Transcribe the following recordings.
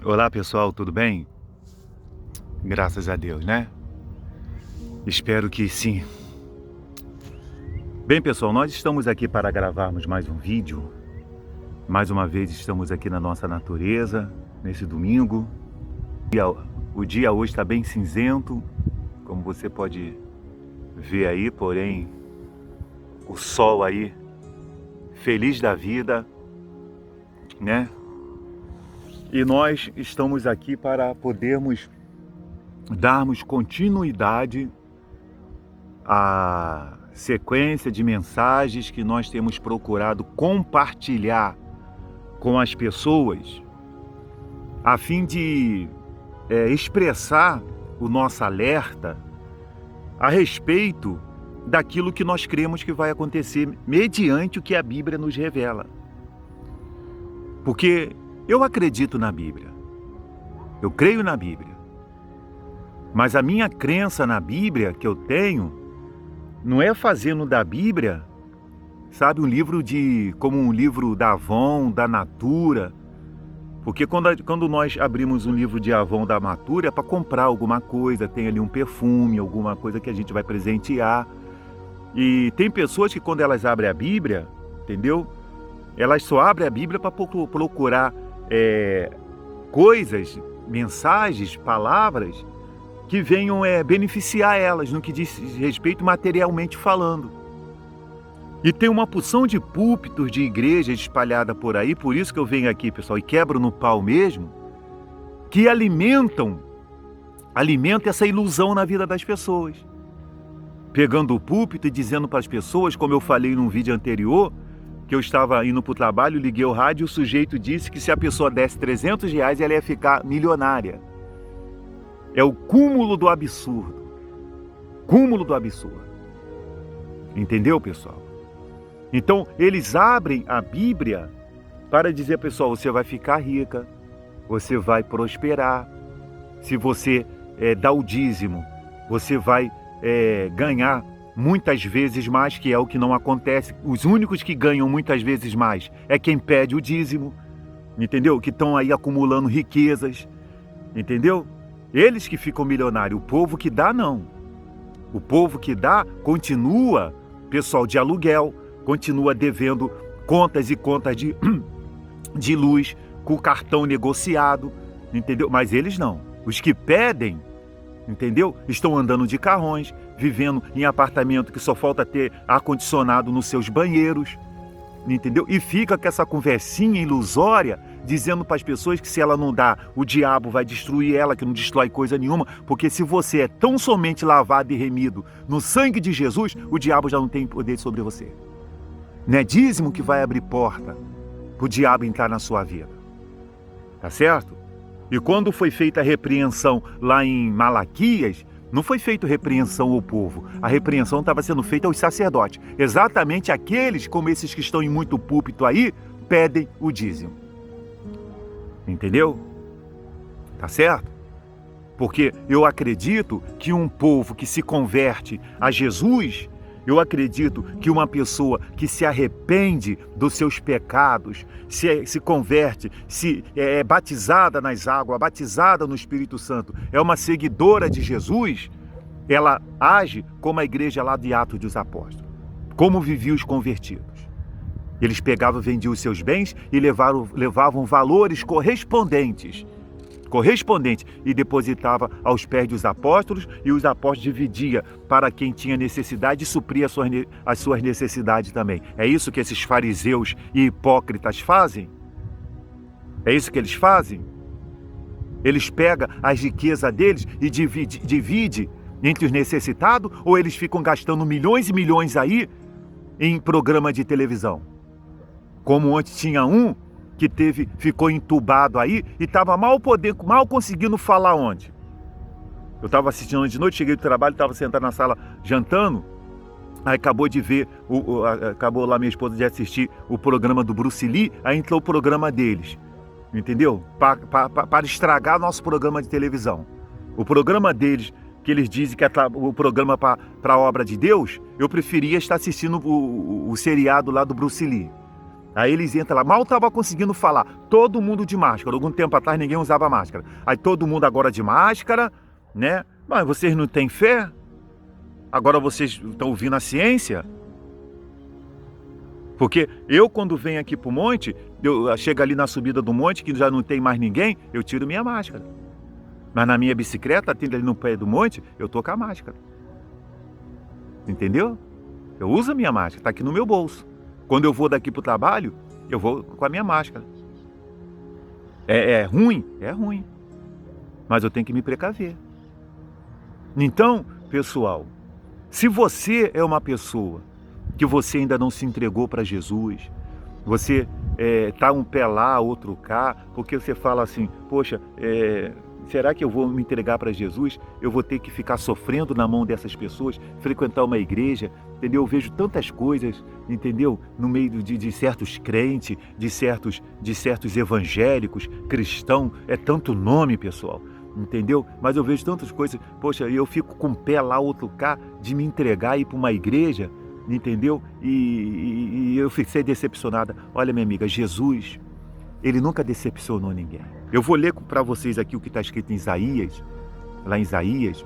Olá pessoal, tudo bem? Graças a Deus, né? Espero que sim. Bem pessoal, nós estamos aqui para gravarmos mais um vídeo. Mais uma vez estamos aqui na nossa natureza, nesse domingo. O dia hoje está bem cinzento, como você pode ver aí, porém o sol aí, feliz da vida, né? E nós estamos aqui para podermos darmos continuidade à sequência de mensagens que nós temos procurado compartilhar com as pessoas, a fim de expressar o nosso alerta a respeito daquilo que nós cremos que vai acontecer mediante o que a Bíblia nos revela. Porque eu acredito na Bíblia, eu creio na Bíblia, mas a minha crença na Bíblia que eu tenho não é fazendo da Bíblia, sabe, como um livro da Avon, da Natura, porque quando nós abrimos um livro de Avon, da Natura, é para comprar alguma coisa, tem ali um perfume, alguma coisa que a gente vai presentear. E tem pessoas que quando elas abrem a Bíblia, entendeu? Elas só abrem a Bíblia para procurar coisas, mensagens, palavras que venham beneficiar elas no que diz respeito materialmente falando. E tem uma porção de púlpitos de igrejas espalhada por aí, por isso que eu venho aqui, pessoal, e quebro no pau mesmo, que alimentam essa ilusão na vida das pessoas. Pegando o púlpito e dizendo para as pessoas, como eu falei num vídeo anterior, que eu estava indo para o trabalho, liguei o rádio e o sujeito disse que se a pessoa desse R$300, ela ia ficar milionária. É o cúmulo do absurdo. Cúmulo do absurdo. Entendeu, pessoal? Então, eles abrem a Bíblia para dizer, pessoal, você vai ficar rica, você vai prosperar. Se você dá o dízimo, você vai ganhar muitas vezes mais, que é o que não acontece. Os únicos que ganham muitas vezes mais é quem pede o dízimo, entendeu? Que estão aí acumulando riquezas, entendeu? Eles que ficam milionários, o povo que dá não. O povo que dá continua, pessoal de aluguel, continua devendo contas e contas de luz, com o cartão negociado, entendeu? Mas eles não. Os que pedem, entendeu? Estão andando de carrões, vivendo em apartamento que só falta ter ar-condicionado nos seus banheiros, entendeu? E fica com essa conversinha ilusória, dizendo para as pessoas que se ela não dá, o diabo vai destruir ela, que não destrói coisa nenhuma, porque se você é tão somente lavado e remido no sangue de Jesus, o diabo já não tem poder sobre você. Não é dízimo que vai abrir porta para o diabo entrar na sua vida. Tá certo? E quando foi feita a repreensão lá em Malaquias, não foi feita repreensão ao povo. A repreensão estava sendo feita aos sacerdotes. Exatamente aqueles, como esses que estão em muito púlpito aí, pedem o dízimo. Entendeu? Tá certo? Porque eu acredito que um povo que se converte a Jesus, eu acredito que uma pessoa que se arrepende dos seus pecados, se converte, é batizada nas águas, batizada no Espírito Santo, é uma seguidora de Jesus, ela age como a igreja lá de Atos dos Apóstolos. Como viviam os convertidos. Eles pegavam, vendiam os seus bens e levavam valores correspondentes e depositava aos pés dos apóstolos, e os apóstolos dividia para quem tinha necessidade e supria as suas necessidades também. É isso que esses fariseus e hipócritas fazem? É isso que eles fazem? Eles pegam as riquezas deles e divide entre os necessitados, ou eles ficam gastando milhões e milhões aí em programa de televisão? Como ontem tinha um que ficou entubado aí e estava mal conseguindo falar onde. Eu estava assistindo de noite, cheguei do trabalho, estava sentado na sala jantando, aí acabou de ver, acabou lá minha esposa de assistir o programa do Bruce Lee, aí entrou o programa deles, entendeu? Para estragar nosso programa de televisão. O programa deles, que eles dizem que é o programa para a obra de Deus, eu preferia estar assistindo o seriado lá do Bruce Lee. Aí eles entram lá, mal estava conseguindo falar, todo mundo de máscara. Algum tempo atrás ninguém usava máscara. Aí todo mundo agora de máscara, né? Mas vocês não têm fé? Agora vocês estão ouvindo a ciência? Porque eu, quando venho aqui pro monte, eu chego ali na subida do monte, que já não tem mais ninguém, eu tiro minha máscara. Mas na minha bicicleta, tendo ali no pé do monte, eu tô com a máscara. Entendeu? Eu uso a minha máscara, tá aqui no meu bolso. Quando eu vou daqui pro trabalho, eu vou com a minha máscara. É ruim? É ruim. Mas eu tenho que me precaver. Então, pessoal, se você é uma pessoa que você ainda não se entregou para Jesus, você tá um pé lá, outro cá, porque você fala assim, poxa, será que eu vou me entregar para Jesus? Eu vou ter que ficar sofrendo na mão dessas pessoas, frequentar uma igreja, entendeu? Eu vejo tantas coisas, entendeu? No meio de certos crentes, de certos evangélicos, cristãos, é tanto nome, pessoal, entendeu? Mas eu vejo tantas coisas, poxa, eu fico com um pé lá, outro cá, de me entregar e ir para uma igreja, entendeu? E eu fiquei decepcionada. Olha, minha amiga, Jesus, ele nunca decepcionou ninguém. Eu vou ler para vocês aqui o que está escrito em Isaías, lá em Isaías,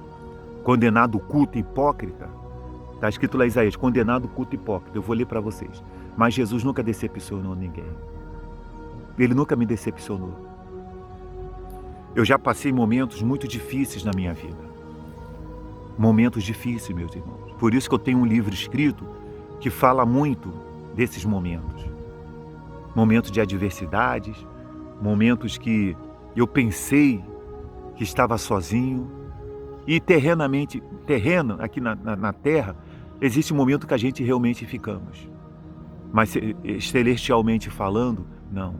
condenado culto hipócrita. Está escrito lá em Isaías, condenado culto hipócrita. Eu vou ler para vocês. Mas Jesus nunca decepcionou ninguém. Ele nunca me decepcionou. Eu já passei momentos muito difíceis na minha vida. Momentos difíceis, meus irmãos. Por isso que eu tenho um livro escrito que fala muito desses momentos. Momentos de adversidades, momentos que eu pensei que estava sozinho. E terreno aqui na terra, existe um momento que a gente realmente ficamos. Mas celestialmente falando, não.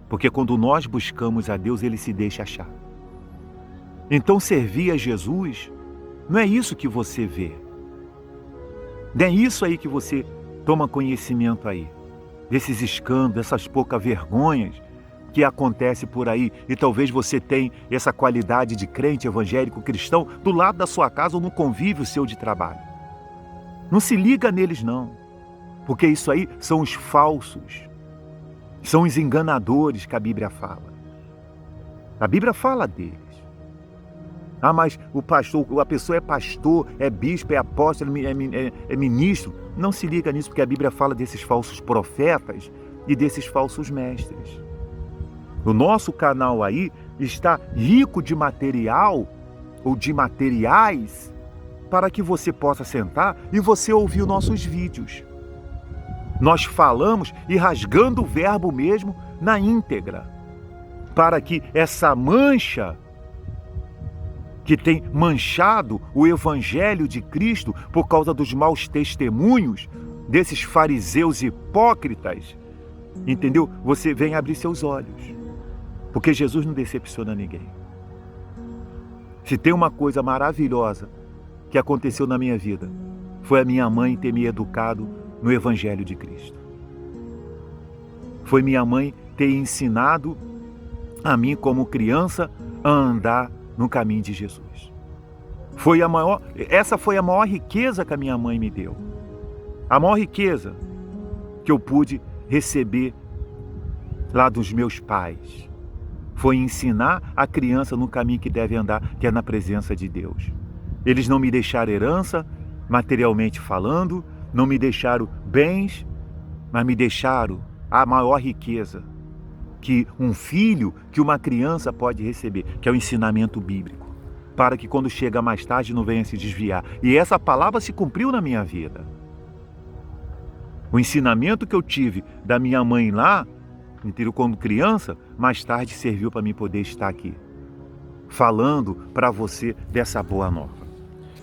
Porque quando nós buscamos a Deus, Ele se deixa achar. Então servir a Jesus, não é isso que você vê. Não é isso aí que você toma conhecimento aí. Desses escândalos, dessas poucas vergonhas que acontece por aí. E talvez você tenha essa qualidade de crente evangélico cristão do lado da sua casa ou no convívio seu de trabalho. Não se liga neles não. Porque isso aí são os falsos. São os enganadores que a Bíblia fala. A Bíblia fala deles. Ah, mas o pastor, a pessoa é pastor, é bispo, é apóstolo, é ministro. Não se liga nisso, porque a Bíblia fala desses falsos profetas e desses falsos mestres. O nosso canal aí está rico de material ou de materiais para que você possa sentar e você ouvir os nossos vídeos. Nós falamos e rasgando o verbo mesmo na íntegra, para que essa mancha que tem manchado o Evangelho de Cristo por causa dos maus testemunhos desses fariseus hipócritas, entendeu? Você vem abrir seus olhos, porque Jesus não decepciona ninguém. Se tem uma coisa maravilhosa que aconteceu na minha vida, foi a minha mãe ter me educado no Evangelho de Cristo. Foi minha mãe ter ensinado a mim como criança a andar no caminho de Jesus. Essa foi a maior riqueza que a minha mãe me deu. A maior riqueza que eu pude receber lá dos meus pais. Foi ensinar a criança no caminho que deve andar, que é na presença de Deus. Eles não me deixaram herança, materialmente falando, não me deixaram bens, mas me deixaram a maior riqueza que um filho, que uma criança pode receber, que é o ensinamento bíblico, para que quando chega mais tarde não venha se desviar. E essa palavra se cumpriu na minha vida. O ensinamento que eu tive da minha mãe lá, entendeu? Quando criança, mais tarde serviu para mim poder estar aqui, falando para você dessa boa nova.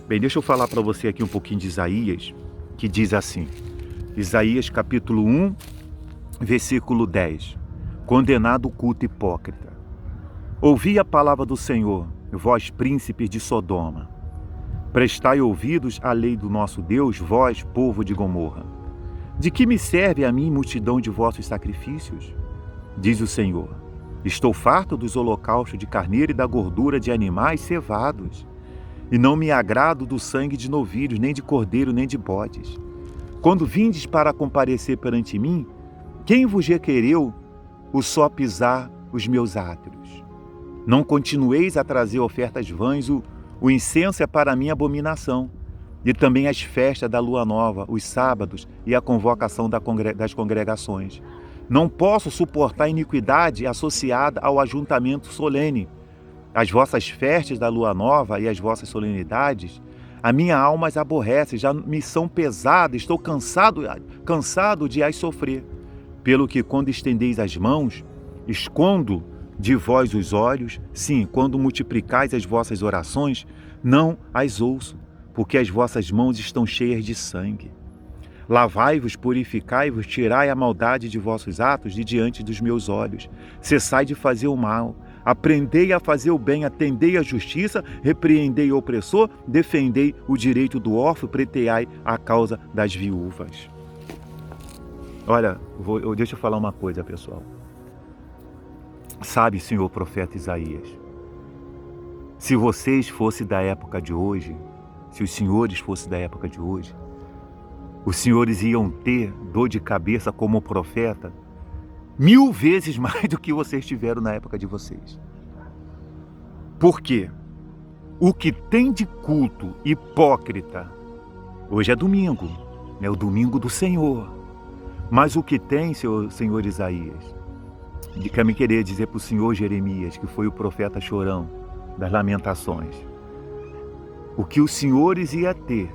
Bem, deixa eu falar para você aqui um pouquinho de Isaías, que diz assim, Isaías capítulo 1, versículo 10. Condenado o culto hipócrita. Ouvi a palavra do Senhor, vós príncipes de Sodoma. Prestai ouvidos à lei do nosso Deus, vós, povo de Gomorra. De que me serve a mim multidão de vossos sacrifícios? Diz o Senhor, estou farto dos holocaustos de carneiro e da gordura de animais cevados, e não me agrado do sangue de novilhos, nem de cordeiro, nem de bodes. Quando vindes para comparecer perante mim, Quem vos requereu o só pisar os meus átrios? Não continueis a trazer ofertas vãs, o incenso é para mim abominação, e também as festas da lua nova, os sábados e a convocação das congregações. Não posso suportar iniquidade associada ao ajuntamento solene. As vossas festas da lua nova e as vossas solenidades, a minha alma as aborrece, já me são pesadas, estou cansado de as sofrer. Pelo que quando estendeis as mãos, escondo de vós os olhos, sim, quando multiplicais as vossas orações, não as ouço, porque as vossas mãos estão cheias de sangue. Lavai-vos, purificai-vos, tirai a maldade de vossos atos de diante dos meus olhos. Cessai de fazer o mal, aprendei a fazer o bem, atendei a justiça, repreendei o opressor, defendei o direito do órfão, preteai a causa das viúvas. Olha, deixa eu falar uma coisa, pessoal. Sabe, senhor profeta Isaías, se vocês fossem da época de hoje, se os senhores fossem da época de hoje, os senhores iam ter dor de cabeça como profeta 1000 vezes mais do que vocês tiveram na época de vocês. Por quê? O que tem de culto hipócrita, hoje é domingo, é o domingo do Senhor, mas o que tem, senhor Isaías, quer me querer dizer para o senhor Jeremias, que foi o profeta chorão das lamentações, o que os senhores ia ter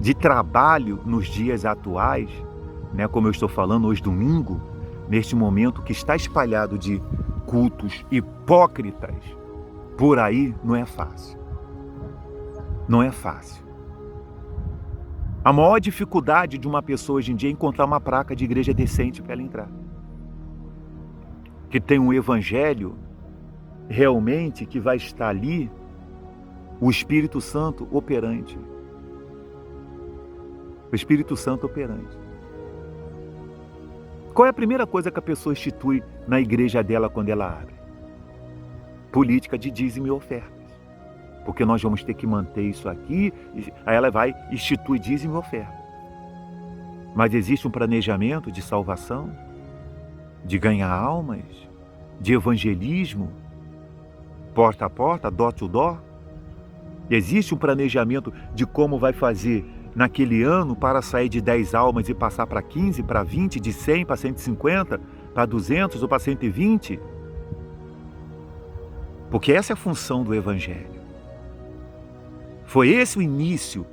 de trabalho nos dias atuais, né, como eu estou falando hoje domingo, neste momento que está espalhado de cultos hipócritas por aí, não é fácil. Não é fácil. A maior dificuldade de uma pessoa hoje em dia é encontrar uma placa de igreja decente para ela entrar. Que tem um evangelho realmente que vai estar ali, o Espírito Santo operante. O Espírito Santo operante. Qual é a primeira coisa que a pessoa institui na igreja dela quando ela abre? Política de dízimo e ofertas. Porque nós vamos ter que manter isso aqui, aí ela vai instituir dízimo e oferta. Mas existe um planejamento de salvação, de ganhar almas, de evangelismo, porta a porta, door to door. Existe um planejamento de como vai fazer naquele ano para sair de 10 almas e passar para 15, para 20, de 100 para 150, para 200 ou para 120? Porque essa é a função do Evangelho. Foi esse o início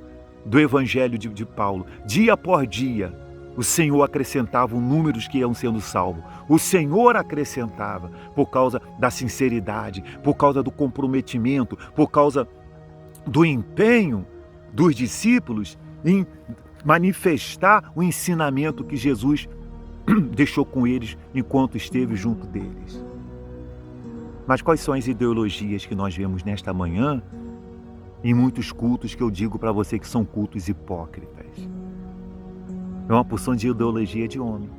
do Evangelho de Paulo. Dia após dia, o Senhor acrescentava o número dos que iam sendo salvos. O Senhor acrescentava por causa da sinceridade, por causa do comprometimento, por causa do empenho dos discípulos em manifestar o ensinamento que Jesus deixou com eles enquanto esteve junto deles. Mas quais são as ideologias que nós vemos nesta manhã em muitos cultos que eu digo para você que são cultos hipócritas? É uma porção de ideologia de homem.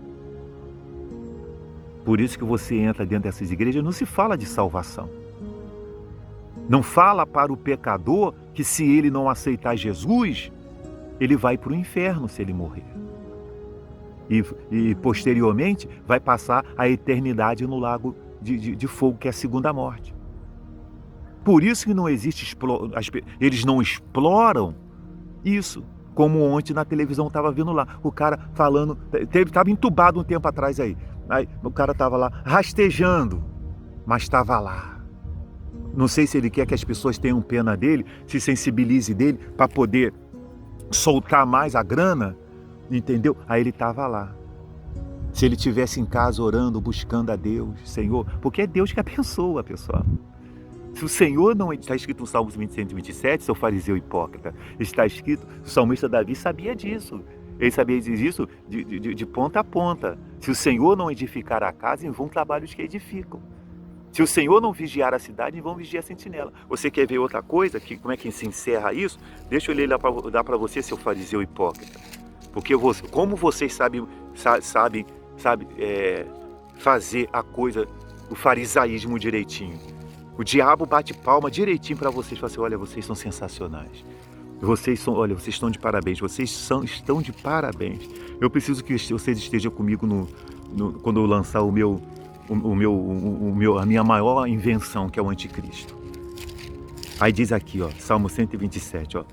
Por isso que você entra dentro dessas igrejas, não se fala de salvação. Não fala para o pecador que se ele não aceitar Jesus, ele vai para o inferno se ele morrer. E posteriormente vai passar a eternidade no lago de fogo, que é a segunda morte. Por isso que não existe, eles não exploram isso. Como ontem na televisão estava vendo lá, o cara falando, estava entubado um tempo atrás aí o cara estava lá rastejando, mas estava lá. Não sei se ele quer que as pessoas tenham pena dele, se sensibilize dele para poder soltar mais a grana, entendeu? Aí ele estava lá. Se ele estivesse em casa orando, buscando a Deus, Senhor, porque é Deus que abençoa, pessoal. Se o Senhor não está escrito no Salmos 127, seu fariseu hipócrita, está escrito, o salmista Davi sabia disso. Ele sabia disso de ponta a ponta. Se o Senhor não edificar a casa, em vão trabalhos que edificam. Se o Senhor não vigiar a cidade, em vão vigiar a sentinela. Você quer ver outra coisa? Como é que se encerra isso? Deixa eu ler dar para você, seu fariseu hipócrita. Porque como vocês sabem fazer a coisa, o farisaísmo direitinho. O diabo bate palma direitinho para vocês e fala assim, olha, vocês são sensacionais. Olha, vocês estão de parabéns, estão de parabéns. Eu preciso que vocês estejam comigo quando eu lançar a minha maior invenção, que é o anticristo. Aí diz aqui, ó, Salmo 127, ó.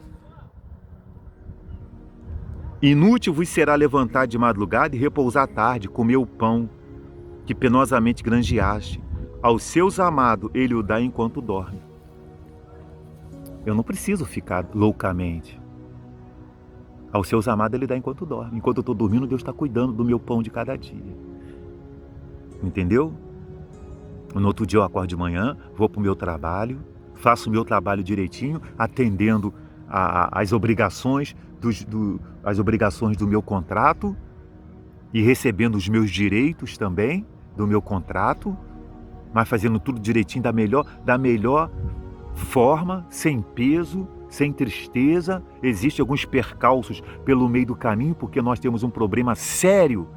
Inútil vos será levantar de madrugada e repousar à tarde, comer o pão que penosamente granjeaste. Aos seus amados ele o dá enquanto dorme. Eu não preciso ficar loucamente. Aos seus amados ele dá enquanto dorme. Enquanto eu estou dormindo, Deus está cuidando do meu pão de cada dia. Entendeu? No outro dia eu acordo de manhã, vou para o meu trabalho, faço o meu trabalho direitinho, atendendo às obrigações do meu contrato e recebendo os meus direitos também do meu contrato, mas fazendo tudo direitinho da melhor forma, sem peso, sem tristeza. Existem alguns percalços pelo meio do caminho, porque nós temos um problema sério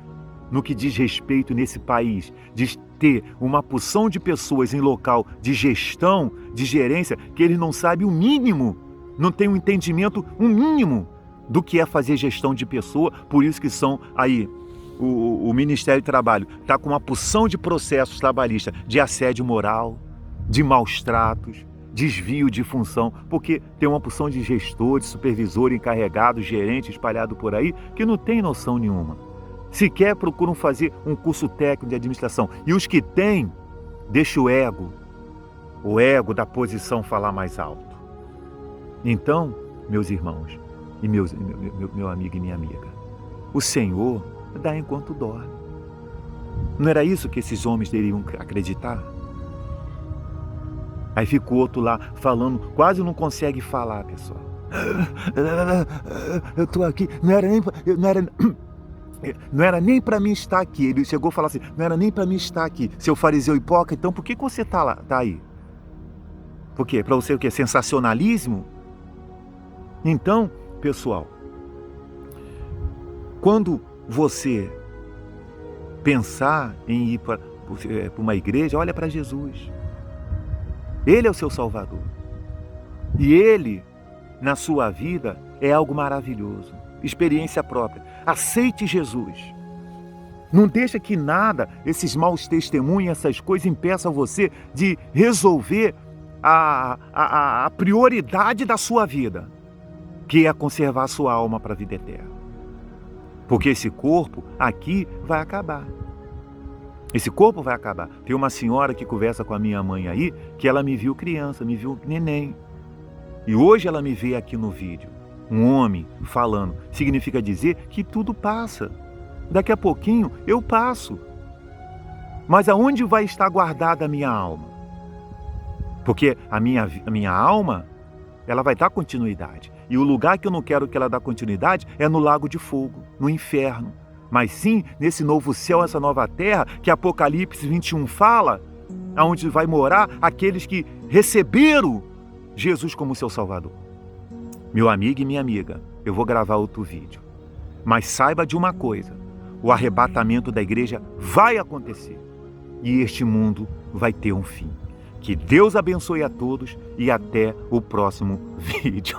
no que diz respeito nesse país, de ter uma porção de pessoas em local de gestão, de gerência, que eles não sabem o mínimo, não têm um entendimento, um mínimo do que é fazer gestão de pessoa. Por isso que são aí, o Ministério do Trabalho está com uma porção de processos trabalhistas, de assédio moral, de maus tratos, desvio de função, porque tem uma porção de gestor, de supervisor, encarregado, gerente espalhado por aí, que não tem noção nenhuma. Sequer procuram fazer um curso técnico de administração. E os que têm, deixa o ego da posição falar mais alto. Então, meus irmãos, e meu amigo e minha amiga, o Senhor dá enquanto dorme. Não era isso que esses homens deveriam acreditar? Aí fica o outro lá falando, quase não consegue falar, pessoal. Eu estou aqui, não era nem para mim estar aqui. Ele chegou a falar assim, não era nem para mim estar aqui. Seu fariseu hipócrita, então por que você está aí? Por quê? Para você o quê? Sensacionalismo? Então, pessoal, quando você pensar em ir para uma igreja, olha para Jesus. Ele é o seu Salvador. E Ele, na sua vida, é algo maravilhoso. Experiência própria. Aceite Jesus. Não deixa que nada, esses maus testemunhos, essas coisas, impeçam você de resolver a prioridade da sua vida, que é conservar a sua alma para a vida eterna. Porque esse corpo aqui vai acabar. Esse corpo vai acabar. Tem uma senhora que conversa com a minha mãe aí, que ela me viu criança, me viu neném. E hoje ela me vê aqui no vídeo. Um homem falando. Significa dizer que tudo passa. Daqui a pouquinho eu passo. Mas aonde vai estar guardada a minha alma? Porque a minha alma, ela vai dar continuidade. E o lugar que eu não quero que ela dê continuidade é no lago de fogo, no inferno. Mas sim, nesse novo céu, essa nova terra, que Apocalipse 21 fala, aonde vai morar aqueles que receberam Jesus como seu Salvador. Meu amigo e minha amiga, eu vou gravar outro vídeo. Mas saiba de uma coisa, o arrebatamento da igreja vai acontecer. E este mundo vai ter um fim. Que Deus abençoe a todos e até o próximo vídeo.